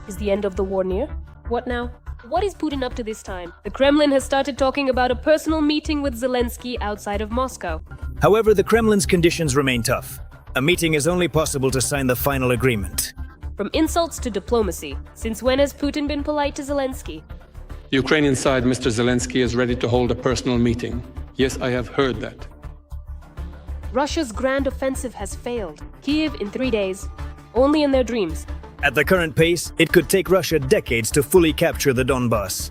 Is the end of the war near? What now? What is Putin up to this time? The Kremlin has started talking about a personal meeting with Zelensky outside of Moscow. However, the Kremlin's conditions remain tough. A meeting is only possible to sign the final agreement. From insults to diplomacy, since when has Putin been polite to Zelensky? The Ukrainian side, Mr. Zelensky, is ready to hold a personal meeting. Yes, I have heard that. Russia's grand offensive has failed. Kiev in 3 days. Only in their dreams. At the current pace, it could take Russia decades to fully capture the Donbas.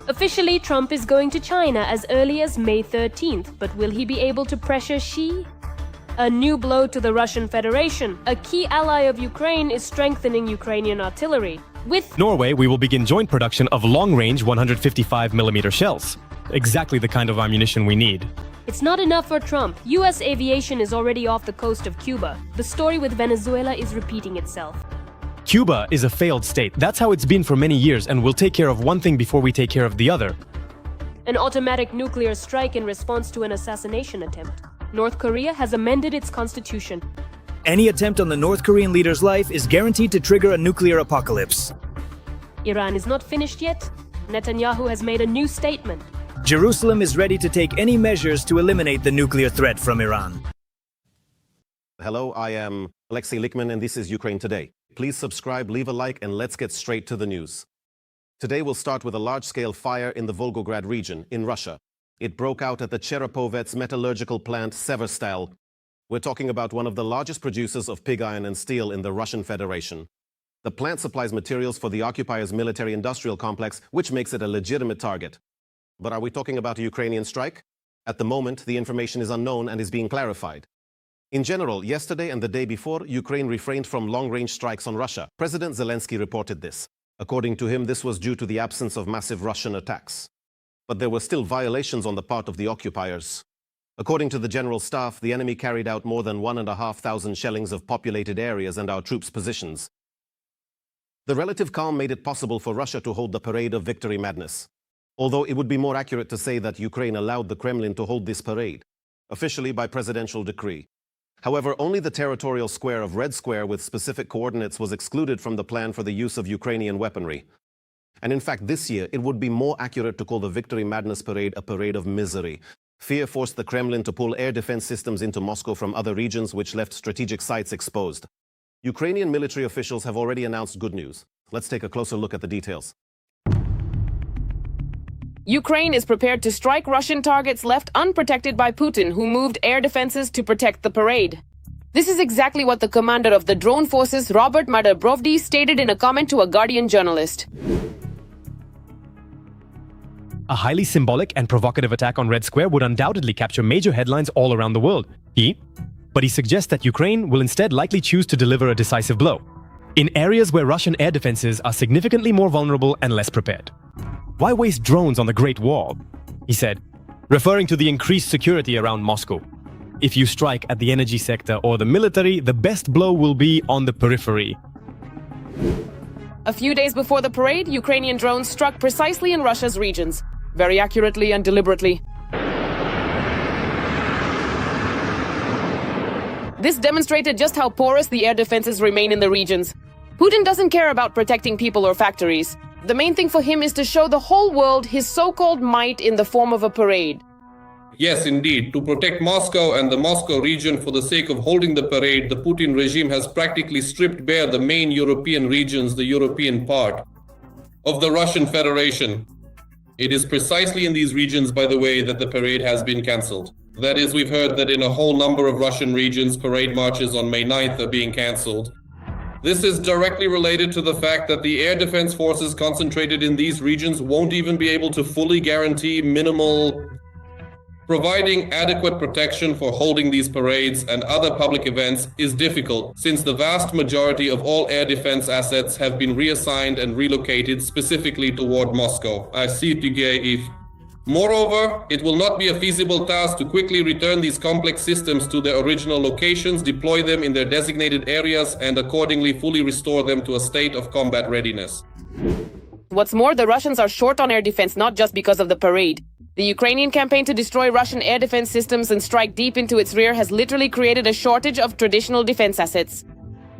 Officially, Trump is going to China as early as May 13th, but will he be able to pressure Xi? A new blow to the Russian Federation. A key ally of Ukraine is strengthening Ukrainian artillery. With Norway, we will begin joint production of long-range 155mm shells. Exactly the kind of ammunition we need. It's not enough for Trump. US aviation is already off the coast of Cuba. The story with Venezuela is repeating itself. Cuba is a failed state. That's how it's been for many years, and we'll take care of one thing before we take care of the other. An automatic nuclear strike in response to an assassination attempt. North Korea has amended its constitution. Any attempt on the North Korean leader's life is guaranteed to trigger a nuclear apocalypse. Iran is not finished yet. Netanyahu has made a new statement. Jerusalem is ready to take any measures to eliminate the nuclear threat from Iran. Hello, I am Alexei Lichtman, and this is Ukraine Today. Please subscribe, leave a like, and let's get straight to the news. Today we'll start with a large-scale fire in the Volgograd region in Russia. It broke out at the Cherepovets metallurgical plant Severstal. We're talking about one of the largest producers of pig iron and steel in the Russian Federation. The plant supplies materials for the occupiers' military-industrial complex, which makes it a legitimate target. But are we talking about a Ukrainian strike? At the moment, the information is unknown and is being clarified. In general, yesterday and the day before, Ukraine refrained from long-range strikes on Russia. President Zelensky reported this. According to him, this was due to the absence of massive Russian attacks. But there were still violations on the part of the occupiers. According to the General Staff, the enemy carried out more than 1,500 shellings of populated areas and our troops' positions. The relative calm made it possible for Russia to hold the parade of victory madness. Although it would be more accurate to say that Ukraine allowed the Kremlin to hold this parade, officially by presidential decree. However, only the territorial square of Red Square with specific coordinates was excluded from the plan for the use of Ukrainian weaponry. And in fact, this year, it would be more accurate to call the Victory Madness Parade a parade of misery. Fear forced the Kremlin to pull air defense systems into Moscow from other regions, which left strategic sites exposed. Ukrainian military officials have already announced good news. Let's take a closer look at the details. Ukraine is prepared to strike Russian targets left unprotected by Putin, who moved air defenses to protect the parade. This is exactly what the commander of the drone forces, Robert Madabrovdy, stated in a comment to a Guardian journalist. A highly symbolic and provocative attack on Red Square would undoubtedly capture major headlines all around the world. But he suggests that Ukraine will instead likely choose to deliver a decisive blow in areas where Russian air defenses are significantly more vulnerable and less prepared. Why waste drones on the Great Wall? He said, referring to the increased security around Moscow. If you strike at the energy sector or the military, the best blow will be on the periphery. A few days before the parade, Ukrainian drones struck precisely in Russia's regions, very accurately and deliberately. This demonstrated just how porous the air defenses remain in the regions. Putin doesn't care about protecting people or factories. The main thing for him is to show the whole world his so-called might in the form of a parade. Yes, indeed. To protect Moscow and the Moscow region for the sake of holding the parade, the Putin regime has practically stripped bare the main European regions, the European part of the Russian Federation. It is precisely in these regions, by the way, that the parade has been cancelled. That is, we've heard that in a whole number of Russian regions, parade marches on May 9th are being cancelled. This is directly related to the fact that the air defense forces concentrated in these regions won't even be able to fully guarantee providing adequate protection for holding these parades and other public events is difficult, since the vast majority of all air defense assets have been reassigned and relocated specifically toward Moscow. Moreover, it will not be a feasible task to quickly return these complex systems to their original locations, deploy them in their designated areas, and accordingly fully restore them to a state of combat readiness. What's more, the Russians are short on air defense not just because of the parade. The Ukrainian campaign to destroy Russian air defense systems and strike deep into its rear has literally created a shortage of traditional defense assets.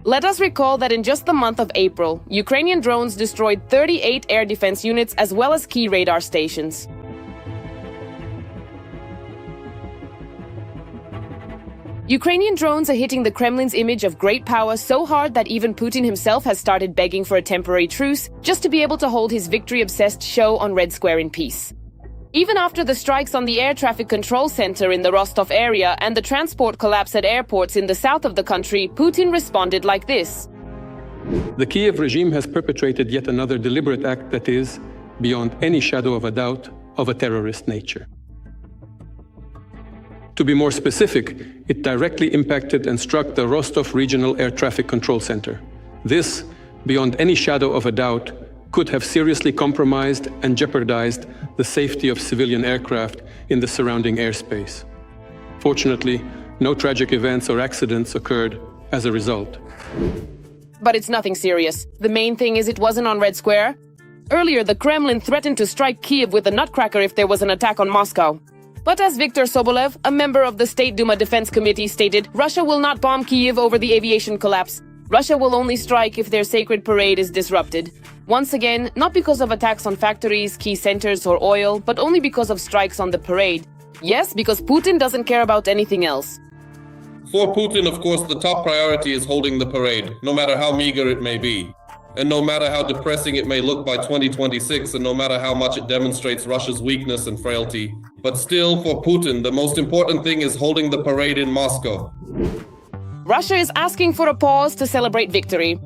Let us recall that in just the month of April, Ukrainian drones destroyed 38 air defense units as well as key radar stations. Ukrainian drones are hitting the Kremlin's image of great power so hard that even Putin himself has started begging for a temporary truce just to be able to hold his victory-obsessed show on Red Square in peace. Even after the strikes on the air traffic control center in the Rostov area and the transport collapse at airports in the south of the country, Putin responded like this. The Kiev regime has perpetrated yet another deliberate act that is, beyond any shadow of a doubt, of a terrorist nature. To be more specific, it directly impacted and struck the Rostov Regional Air Traffic Control Center. This, beyond any shadow of a doubt, could have seriously compromised and jeopardized the safety of civilian aircraft in the surrounding airspace. Fortunately, no tragic events or accidents occurred as a result. But it's nothing serious. The main thing is it wasn't on Red Square. Earlier, the Kremlin threatened to strike Kiev with a nutcracker if there was an attack on Moscow. But as Viktor Sobolev, a member of the State Duma Defense Committee, stated, Russia will not bomb Kiev over the aviation collapse. Russia will only strike if their sacred parade is disrupted. Once again, not because of attacks on factories, key centers, or oil, but only because of strikes on the parade. Yes, because Putin doesn't care about anything else. For Putin, of course, the top priority is holding the parade, no matter how meager it may be. And no matter how depressing it may look by 2026, and no matter how much it demonstrates Russia's weakness and frailty. But still, for Putin, the most important thing is holding the parade in Moscow. Russia is asking for a pause to celebrate victory.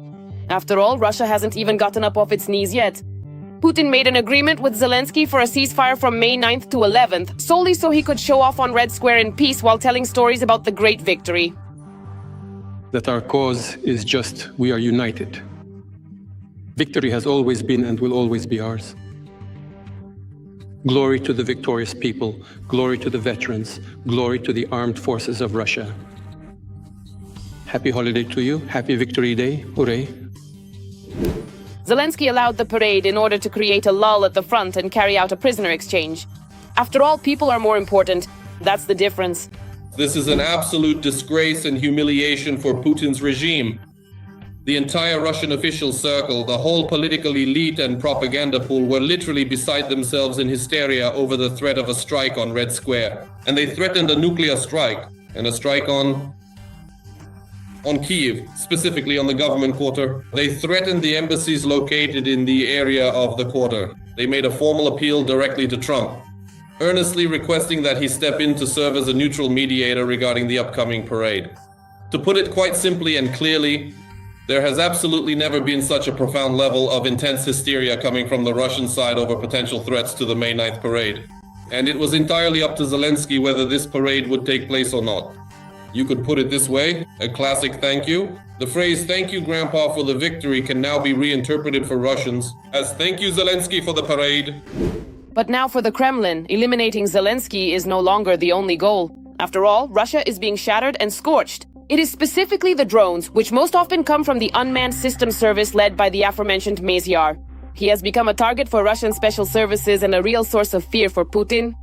After all, Russia hasn't even gotten up off its knees yet. Putin made an agreement with Zelensky for a ceasefire from May 9th to 11th, solely so he could show off on Red Square in peace while telling stories about the great victory. That our cause is just, we are united. Victory has always been and will always be ours. Glory to the victorious people, glory to the veterans, glory to the armed forces of Russia. Happy holiday to you, happy Victory Day, hooray. Zelensky allowed the parade in order to create a lull at the front and carry out a prisoner exchange. After all, people are more important. That's the difference. This is an absolute disgrace and humiliation for Putin's regime. The entire Russian official circle, the whole political elite and propaganda pool were literally beside themselves in hysteria over the threat of a strike on Red Square. And they threatened a nuclear strike, and a strike on Kiev, specifically on the government quarter. They threatened the embassies located in the area of the quarter. They made a formal appeal directly to Trump, earnestly requesting that he step in to serve as a neutral mediator regarding the upcoming parade. To put it quite simply and clearly, there has absolutely never been such a profound level of intense hysteria coming from the Russian side over potential threats to the May 9th parade. And it was entirely up to Zelensky whether this parade would take place or not. You could put it this way, a classic thank you. The phrase "thank you, Grandpa, for the victory" can now be reinterpreted for Russians as "thank you, Zelensky, for the parade." But now for the Kremlin, eliminating Zelensky is no longer the only goal. After all, Russia is being shattered and scorched. It is specifically the drones, which most often come from the unmanned system service led by the aforementioned Mezyar. He has become a target for Russian special services and a real source of fear for Putin.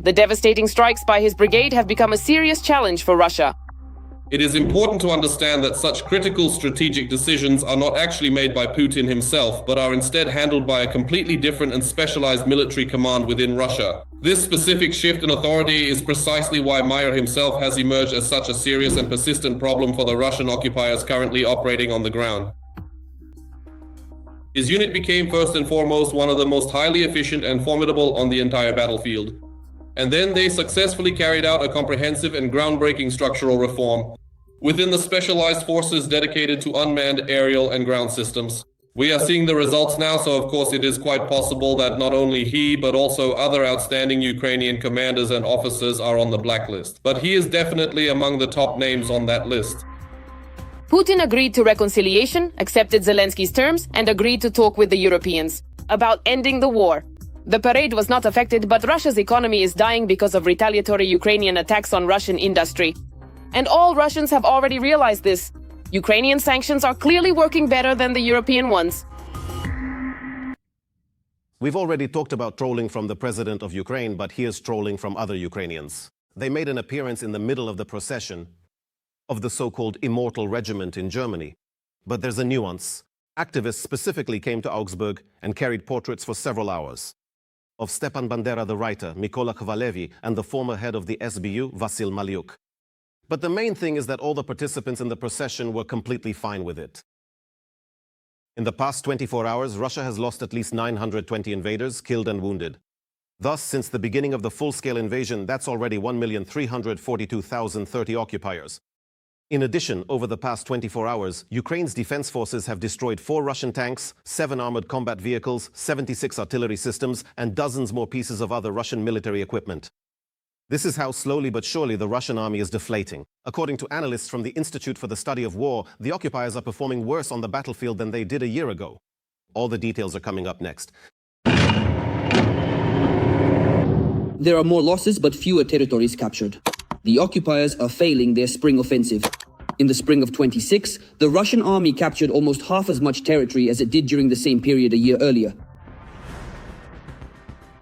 The devastating strikes by his brigade have become a serious challenge for Russia. It is important to understand that such critical strategic decisions are not actually made by Putin himself, but are instead handled by a completely different and specialized military command within Russia. This specific shift in authority is precisely why Meyer himself has emerged as such a serious and persistent problem for the Russian occupiers currently operating on the ground. His unit became first and foremost one of the most highly efficient and formidable on the entire battlefield. And then they successfully carried out a comprehensive and groundbreaking structural reform within the specialized forces dedicated to unmanned aerial and ground systems. We are seeing the results now, so of course it is quite possible that not only he, but also other outstanding Ukrainian commanders and officers are on the blacklist. But he is definitely among the top names on that list. Putin agreed to reconciliation, accepted Zelensky's terms, and agreed to talk with the Europeans about ending the war. The parade was not affected, but Russia's economy is dying because of retaliatory Ukrainian attacks on Russian industry. And all Russians have already realized this. Ukrainian sanctions are clearly working better than the European ones. We've already talked about trolling from the president of Ukraine, but here's trolling from other Ukrainians. They made an appearance in the middle of the procession of the so-called Immortal Regiment in Germany. But there's a nuance. Activists specifically came to Augsburg and carried portraits for several hours of Stepan Bandera, the writer, Mykola Khvalevi, and the former head of the SBU, Vasil Maliuk. But the main thing is that all the participants in the procession were completely fine with it. In the past 24 hours, Russia has lost at least 920 invaders, killed and wounded. Thus, since the beginning of the full-scale invasion, that's already 1,342,030 occupiers. In addition, over the past 24 hours, Ukraine's defense forces have destroyed 4 Russian tanks, 7 armored combat vehicles, 76 artillery systems, and dozens more pieces of other Russian military equipment. This is how slowly but surely the Russian army is deflating. According to analysts from the Institute for the Study of War, the occupiers are performing worse on the battlefield than they did a year ago. All the details are coming up next. There are more losses but fewer territories captured. The occupiers are failing their spring offensive. In the spring of 26, the Russian army captured almost half as much territory as it did during the same period a year earlier.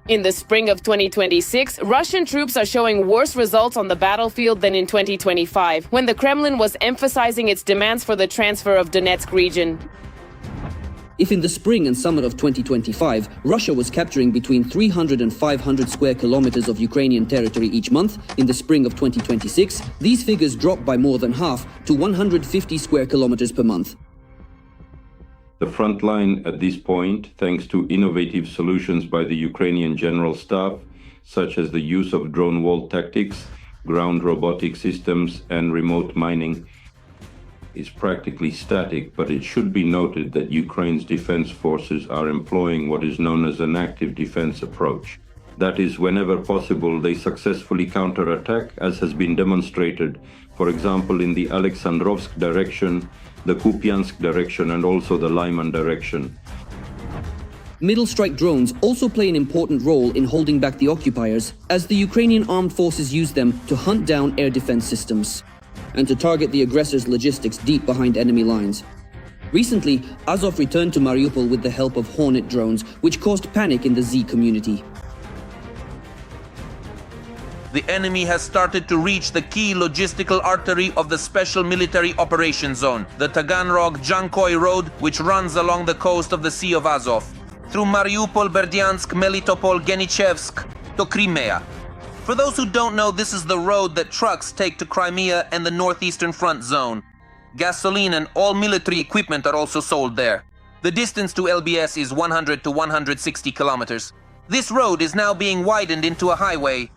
In the spring of 2026, Russian troops are showing worse results on the battlefield than in 2025, when the Kremlin was emphasizing its demands for the transfer of Donetsk region. If in the spring and summer of 2025, Russia was capturing between 300 and 500 square kilometers of Ukrainian territory each month, in the spring of 2026, these figures dropped by more than half to 150 square kilometers per month. The front line at this point, thanks to innovative solutions by the Ukrainian General Staff, such as the use of drone wall tactics, ground robotic systems, and remote mining, is practically static, but it should be noted that Ukraine's defense forces are employing what is known as an active defense approach. That is, whenever possible, they successfully counterattack, as has been demonstrated, for example, in the Alexandrovsk direction, the Kupiansk direction, and also the Lyman direction. Middle strike drones also play an important role in holding back the occupiers, as the Ukrainian armed forces use them to hunt down air defense systems and to target the aggressors' logistics deep behind enemy lines. Recently, Azov returned to Mariupol with the help of Hornet drones, which caused panic in the Z community. The enemy has started to reach the key logistical artery of the Special Military Operations Zone, the Taganrog-Jankoy Road, which runs along the coast of the Sea of Azov, through Mariupol, Berdyansk, Melitopol, Genichevsk, to Crimea. For those who don't know, this is the road that trucks take to Crimea and the Northeastern Front Zone. Gasoline and all military equipment are also sold there. The distance to LBS is 100 to 160 kilometers. This road is now being widened into a highway.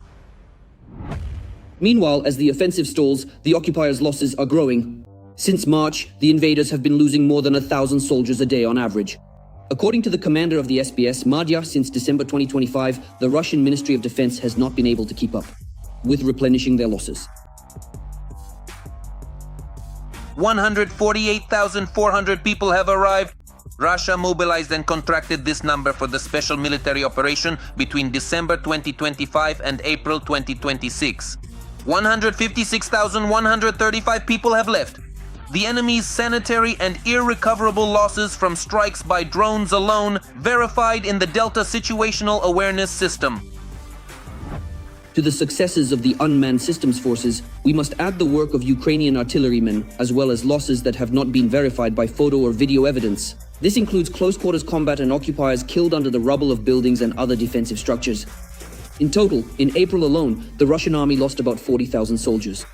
Meanwhile, as the offensive stalls, the occupiers' losses are growing. Since March, the invaders have been losing more than 1,000 soldiers a day on average. According to the commander of the SBS, Madya, since December 2025, the Russian Ministry of Defense has not been able to keep up with replenishing their losses. 148,400 people have arrived. Russia mobilized and contracted this number for the special military operation between December 2025 and April 2026. 156,135 people have left. The enemy's sanitary and irrecoverable losses from strikes by drones alone verified in the Delta Situational Awareness System. To the successes of the unmanned systems forces, we must add the work of Ukrainian artillerymen, as well as losses that have not been verified by photo or video evidence. This includes close-quarters combat and occupiers killed under the rubble of buildings and other defensive structures. In total, in April alone, the Russian army lost about 40,000 soldiers.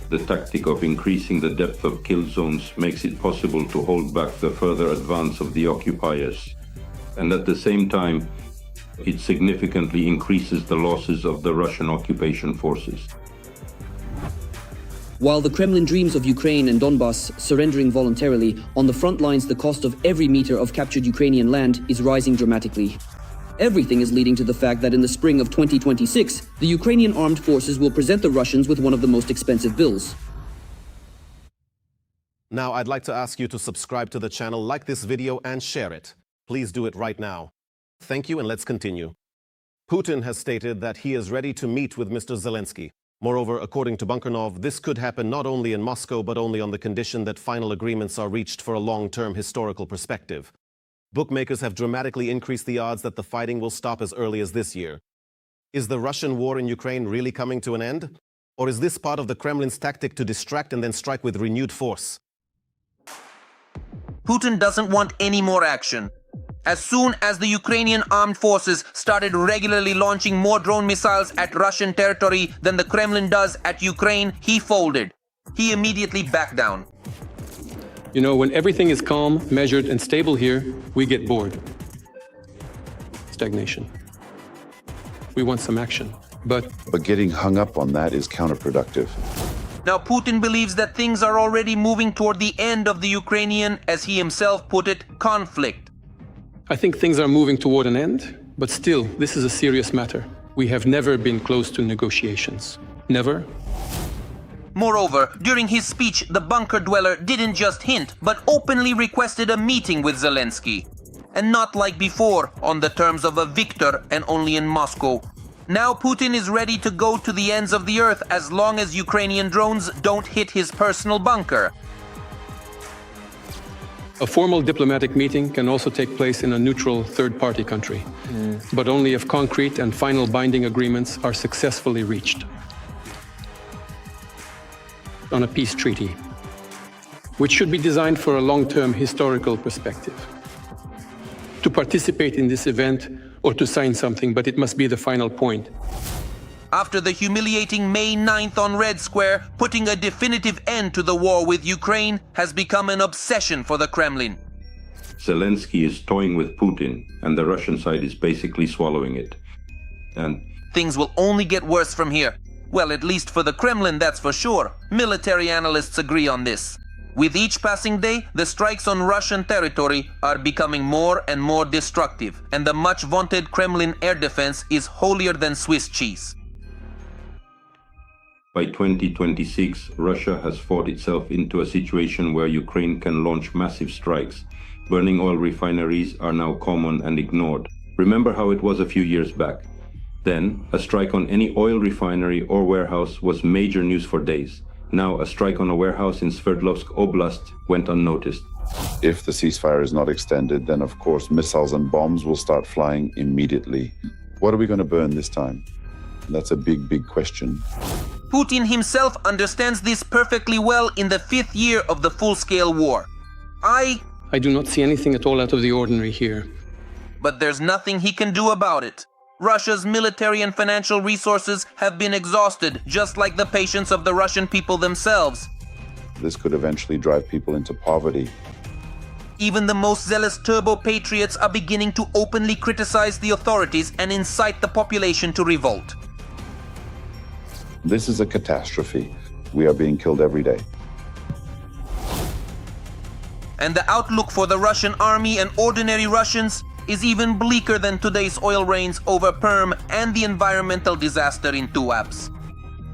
The tactic of increasing the depth of kill zones makes it possible to hold back the further advance of the occupiers. And at the same time, it significantly increases the losses of the Russian occupation forces. While the Kremlin dreams of Ukraine and Donbass surrendering voluntarily, on the front lines the cost of every meter of captured Ukrainian land is rising dramatically. Everything is leading to the fact that in the spring of 2026, the Ukrainian armed forces will present the Russians with one of the most expensive bills. Now I'd like to ask you to subscribe to the channel, like this video and share it. Please do it right now. Thank you, and let's continue. Putin has stated that he is ready to meet with Mr. Zelensky. Moreover, according to Bunkarnov, this could happen not only in Moscow but only on the condition that final agreements are reached for a long-term historical perspective. Bookmakers have dramatically increased the odds that the fighting will stop as early as this year. Is the Russian war in Ukraine really coming to an end? Or is this part of the Kremlin's tactic to distract and then strike with renewed force? Putin doesn't want any more action. As soon as the Ukrainian armed forces started regularly launching more drone missiles at Russian territory than the Kremlin does at Ukraine, he folded. He immediately backed down. You know, when everything is calm, measured, and stable here, we get bored. Stagnation. We want some action, but getting hung up on that is counterproductive. Now, Putin believes that things are already moving toward the end of the Ukrainian, as he himself put it, conflict. I think things are moving toward an end, but still, this is a serious matter. We have never been close to negotiations. Never. Moreover, during his speech, the bunker dweller didn't just hint, but openly requested a meeting with Zelensky. And not like before, on the terms of a victor and only in Moscow. Now Putin is ready to go to the ends of the earth as long as Ukrainian drones don't hit his personal bunker. A formal diplomatic meeting can also take place in a neutral third-party country, but only if concrete and final binding agreements are successfully reached on a peace treaty, which should be designed for a long-term historical perspective. To participate in this event or to sign something, but it must be the final point. After the humiliating May 9th on Red Square, putting a definitive end to the war with Ukraine has become an obsession for the Kremlin. Zelensky is toying with Putin, and the Russian side is basically swallowing it. And Things will only get worse from here. Well, at least for the Kremlin, that's for sure. Military analysts agree on this. With each passing day, the strikes on Russian territory are becoming more and more destructive, and the much-vaunted Kremlin air defense is holier than Swiss cheese. by 2026, Russia has fought itself into a situation where Ukraine can launch massive strikes. Burning oil refineries are now common and ignored. Remember how it was a few years back. Then, a strike on any oil refinery or warehouse was major news for days. Now, a strike on a warehouse in Sverdlovsk Oblast went unnoticed. If the ceasefire is not extended, then of course missiles and bombs will start flying immediately. What are we going to burn this time? That's a big, big question. Putin himself understands this perfectly well in the 5th year of the full-scale war. I do not see anything at all out of the ordinary here. But there's nothing he can do about it. Russia's military and financial resources have been exhausted, just like the patience of the Russian people themselves. This could eventually drive people into poverty. Even the most zealous turbo-patriots are beginning to openly criticize the authorities and incite the population to revolt. This is a catastrophe. We are being killed every day. And the outlook for the Russian army and ordinary Russians is even bleaker than today's oil rains over Perm and the environmental disaster in Tuapse.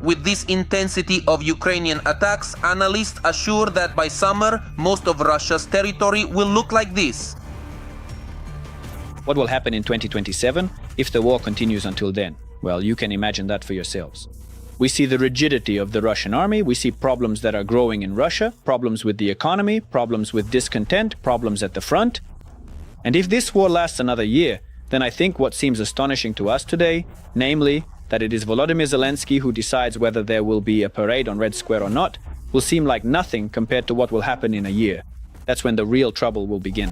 With this intensity of Ukrainian attacks, analysts assure that by summer, most of Russia's territory will look like this. What will happen in 2027 if the war continues until then? Well, you can imagine that for yourselves. We see the rigidity of the Russian army, we see problems that are growing in Russia, problems with the economy, problems with discontent, problems at the front. And if this war lasts another year, then I think what seems astonishing to us today, namely that it is Volodymyr Zelensky who decides whether there will be a parade on Red Square or not, will seem like nothing compared to what will happen in a year. That's when the real trouble will begin.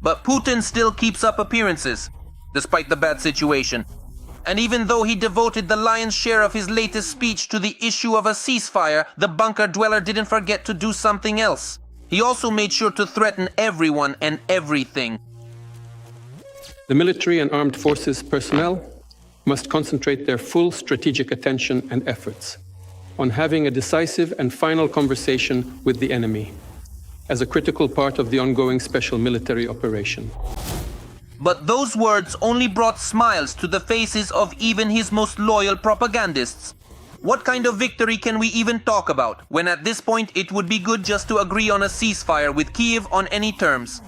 But Putin still keeps up appearances, despite the bad situation. And even though he devoted the lion's share of his latest speech to the issue of a ceasefire, the bunker dweller didn't forget to do something else. He also made sure to threaten everyone and everything. The military and armed forces personnel must concentrate their full strategic attention and efforts on having a decisive and final conversation with the enemy as a critical part of the ongoing special military operation. But those words only brought smiles to the faces of even his most loyal propagandists. What kind of victory can we even talk about, when at this point it would be good just to agree on a ceasefire with Kiev on any terms?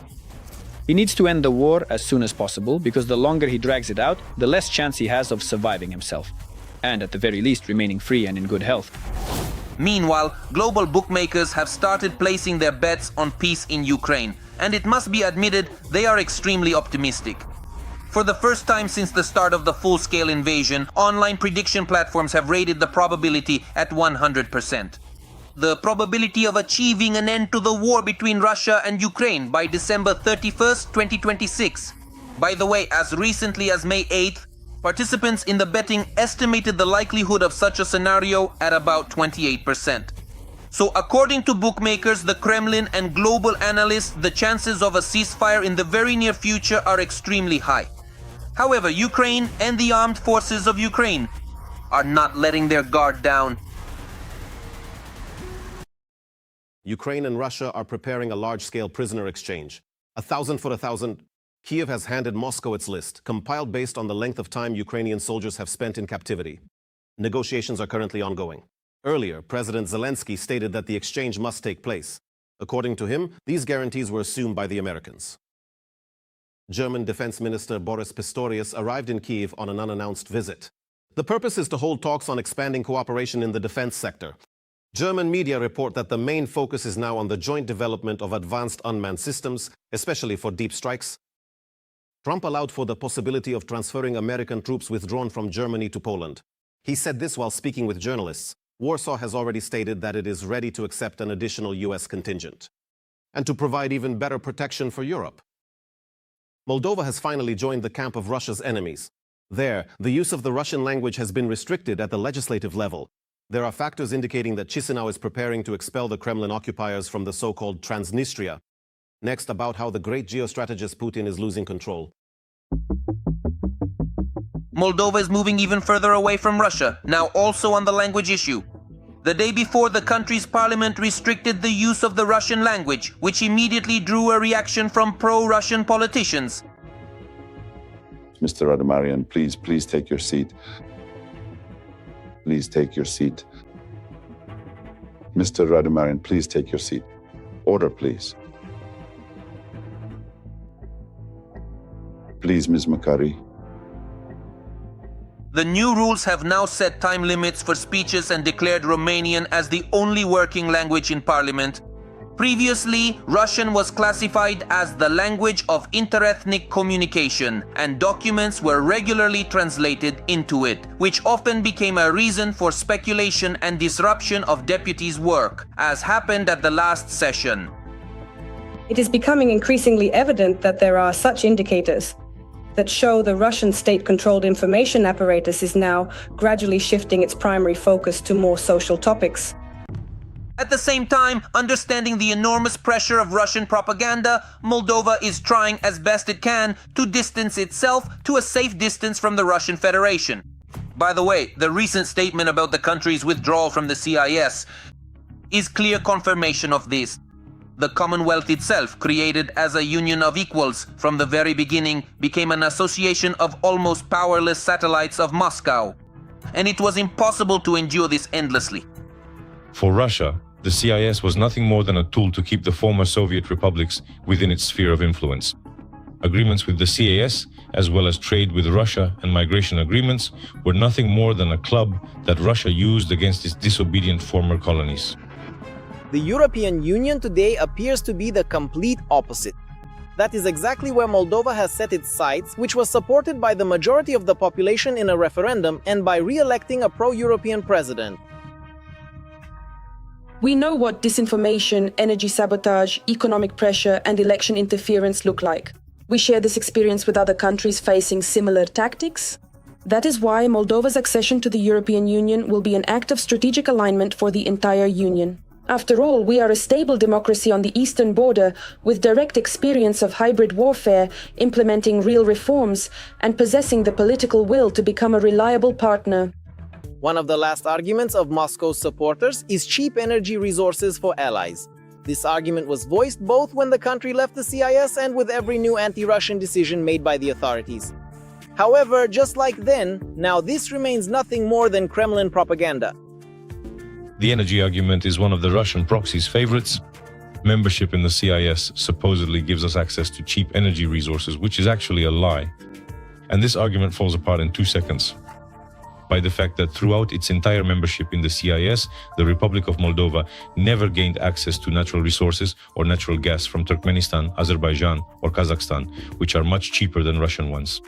He needs to end the war as soon as possible, because the longer he drags it out, the less chance he has of surviving himself. And at the very least remaining free and in good health. Meanwhile, global bookmakers have started placing their bets on peace in Ukraine, and it must be admitted they are extremely optimistic. For the first time since the start of the full-scale invasion, online prediction platforms have rated the probability at 100%. the probability of achieving an end to the war between Russia and Ukraine by December 31st, 2026. By the way, as recently as May 8th, participants in the betting estimated the likelihood of such a scenario at about 28%. So according to bookmakers, the Kremlin and global analysts, the chances of a ceasefire in the very near future are extremely high. However, Ukraine and the armed forces of Ukraine are not letting their guard down. Ukraine and Russia are preparing a large-scale prisoner exchange. 1,000 for 1,000. Kiev has handed Moscow its list, compiled based on the length of time Ukrainian soldiers have spent in captivity. Negotiations are currently ongoing. Earlier, President Zelensky stated that the exchange must take place. According to him, these guarantees were assumed by the Americans. German Defense Minister Boris Pistorius arrived in Kiev on an unannounced visit. The purpose is to hold talks on expanding cooperation in the defense sector. German media report that the main focus is now on the joint development of advanced unmanned systems, especially for deep strikes. Trump allowed for the possibility of transferring American troops withdrawn from Germany to Poland. He said this while speaking with journalists. Warsaw has already stated that it is ready to accept an additional US contingent and to provide even better protection for Europe. Moldova has finally joined the camp of Russia's enemies. There, the use of the Russian language has been restricted at the legislative level. There are factors indicating that Chisinau is preparing to expel the Kremlin occupiers from the so-called Transnistria. Next, about how the great geostrategist Putin is losing control. Moldova is moving even further away from Russia, now also on the language issue. The day before, the country's parliament restricted the use of the Russian language, which immediately drew a reaction from pro-Russian politicians. Mr. Radomarian, please take your seat. Please take your seat. Mr. Radomarian, please take your seat. Order, please. Please, Ms. Makari. The new rules have now set time limits for speeches and declared Romanian as the only working language in parliament. Previously, Russian was classified as the language of interethnic communication, and documents were regularly translated into it, which often became a reason for speculation and disruption of deputies' work, as happened at the last session. It is becoming increasingly evident that there are such indicators that show the Russian state-controlled information apparatus is now gradually shifting its primary focus to more social topics. At the same time, understanding the enormous pressure of Russian propaganda, Moldova is trying as best it can to distance itself to a safe distance from the Russian Federation. By the way, the recent statement about the country's withdrawal from the CIS is clear confirmation of this. The Commonwealth itself, created as a union of equals from the very beginning, became an association of almost powerless satellites of Moscow. And it was impossible to endure this endlessly. For Russia, the CIS was nothing more than a tool to keep the former Soviet republics within its sphere of influence. Agreements with the CIS, as well as trade with Russia and migration agreements, were nothing more than a club that Russia used against its disobedient former colonies. The European Union today appears to be the complete opposite. That is exactly where Moldova has set its sights, which was supported by the majority of the population in a referendum and by re-electing a pro-European president. We know what disinformation, energy sabotage, economic pressure, and election interference look like. We share this experience with other countries facing similar tactics. That is why Moldova's accession to the European Union will be an act of strategic alignment for the entire Union. After all, we are a stable democracy on the eastern border with direct experience of hybrid warfare, implementing real reforms, and possessing the political will to become a reliable partner. One of the last arguments of Moscow's supporters is cheap energy resources for allies. This argument was voiced both when the country left the CIS and with every new anti-Russian decision made by the authorities. However, just like then, now this remains nothing more than Kremlin propaganda. The energy argument is one of the Russian proxy's favorites. Membership in the CIS supposedly gives us access to cheap energy resources, which is actually a lie. And this argument falls apart in 2 seconds. By the fact that throughout its entire membership in the CIS, the Republic of Moldova never gained access to natural resources or natural gas from Turkmenistan, Azerbaijan, or Kazakhstan, which are much cheaper than Russian ones.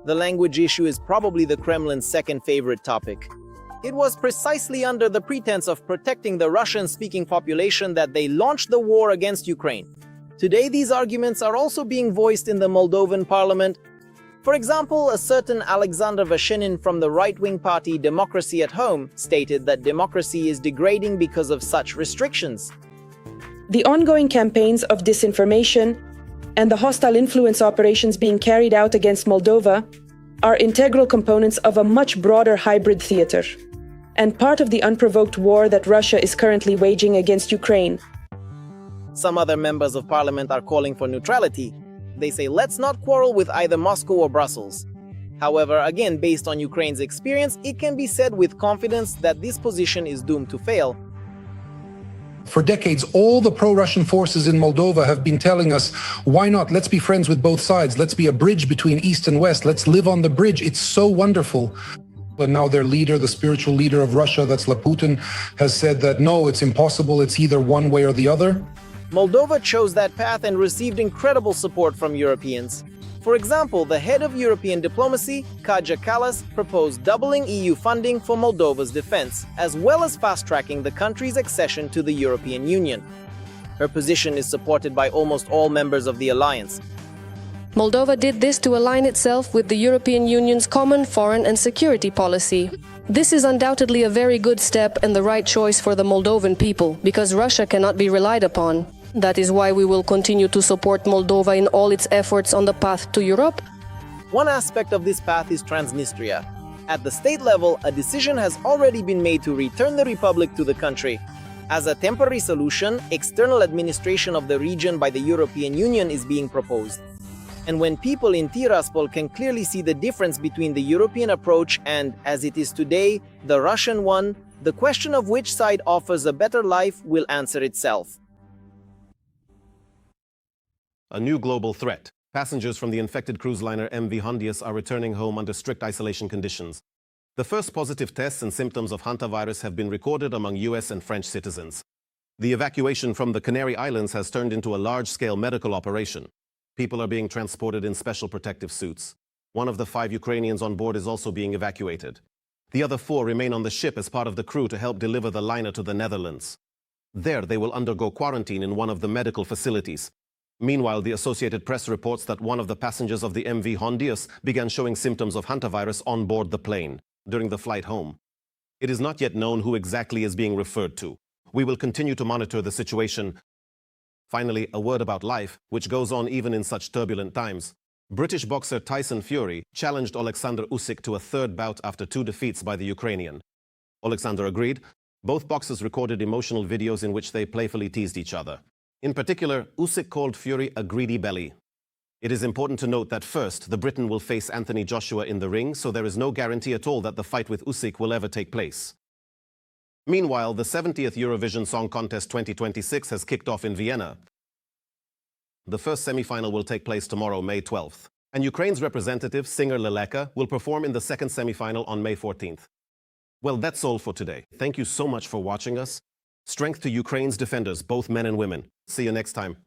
The language issue is probably the Kremlin's second favorite topic. It was precisely under the pretense of protecting the Russian-speaking population that they launched the war against Ukraine. Today, these arguments are also being voiced in the Moldovan parliament. For example, a certain Alexander Vashenin from the right-wing party Democracy at Home stated that democracy is degrading because of such restrictions. The ongoing campaigns of disinformation and the hostile influence operations being carried out against Moldova are integral components of a much broader hybrid theater, and part of the unprovoked war that Russia is currently waging against Ukraine. Some other members of parliament are calling for neutrality. They say, let's not quarrel with either Moscow or Brussels. However, again, based on Ukraine's experience, it can be said with confidence that this position is doomed to fail. For decades, all the pro-Russian forces in Moldova have been telling us, why not? Let's be friends with both sides. Let's be a bridge between East and West. Let's live on the bridge. It's so wonderful. But now their leader, the spiritual leader of Russia, that's Putin, has said that no, it's impossible. It's either one way or the other. Moldova chose that path and received incredible support from Europeans. For example, the head of European diplomacy, Kaja Kallas, proposed doubling EU funding for Moldova's defense, as well as fast-tracking the country's accession to the European Union. Her position is supported by almost all members of the alliance. Moldova did this to align itself with the European Union's common foreign and security policy. This is undoubtedly a very good step and the right choice for the Moldovan people, because Russia cannot be relied upon. That is why we will continue to support Moldova in all its efforts on the path to Europe. One aspect of this path is Transnistria. At the state level, a decision has already been made to return the republic to the country. As a temporary solution, external administration of the region by the European Union is being proposed. And when people in Tiraspol can clearly see the difference between the European approach and, as it is today, the Russian one, the question of which side offers a better life will answer itself. A new global threat. Passengers from the infected cruise liner MV Hondius are returning home under strict isolation conditions. The first positive tests and symptoms of hantavirus have been recorded among US and French citizens. The evacuation from the Canary Islands has turned into a large-scale medical operation. People are being transported in special protective suits. One of the 5 Ukrainians on board is also being evacuated. The other 4 remain on the ship as part of the crew to help deliver the liner to the Netherlands. There, they will undergo quarantine in one of the medical facilities. Meanwhile, the Associated Press reports that one of the passengers of the MV Hondius began showing symptoms of hantavirus on board the plane during the flight home. It is not yet known who exactly is being referred to. We will continue to monitor the situation. Finally, a word about life, which goes on even in such turbulent times. British boxer Tyson Fury challenged Alexander Usyk to a third bout after 2 defeats by the Ukrainian. Alexander agreed. Both boxers recorded emotional videos in which they playfully teased each other. In particular, Usyk called Fury a greedy belly. It is important to note that first, the Briton will face Anthony Joshua in the ring, so there is no guarantee at all that the fight with Usyk will ever take place. Meanwhile, the 70th Eurovision Song Contest 2026 has kicked off in Vienna. The first semi-final will take place tomorrow, May 12th. And Ukraine's representative, singer Leleka, will perform in the second semi-final on May 14th. Well, that's all for today. Thank you so much for watching us. Strength to Ukraine's defenders, both men and women. See you next time.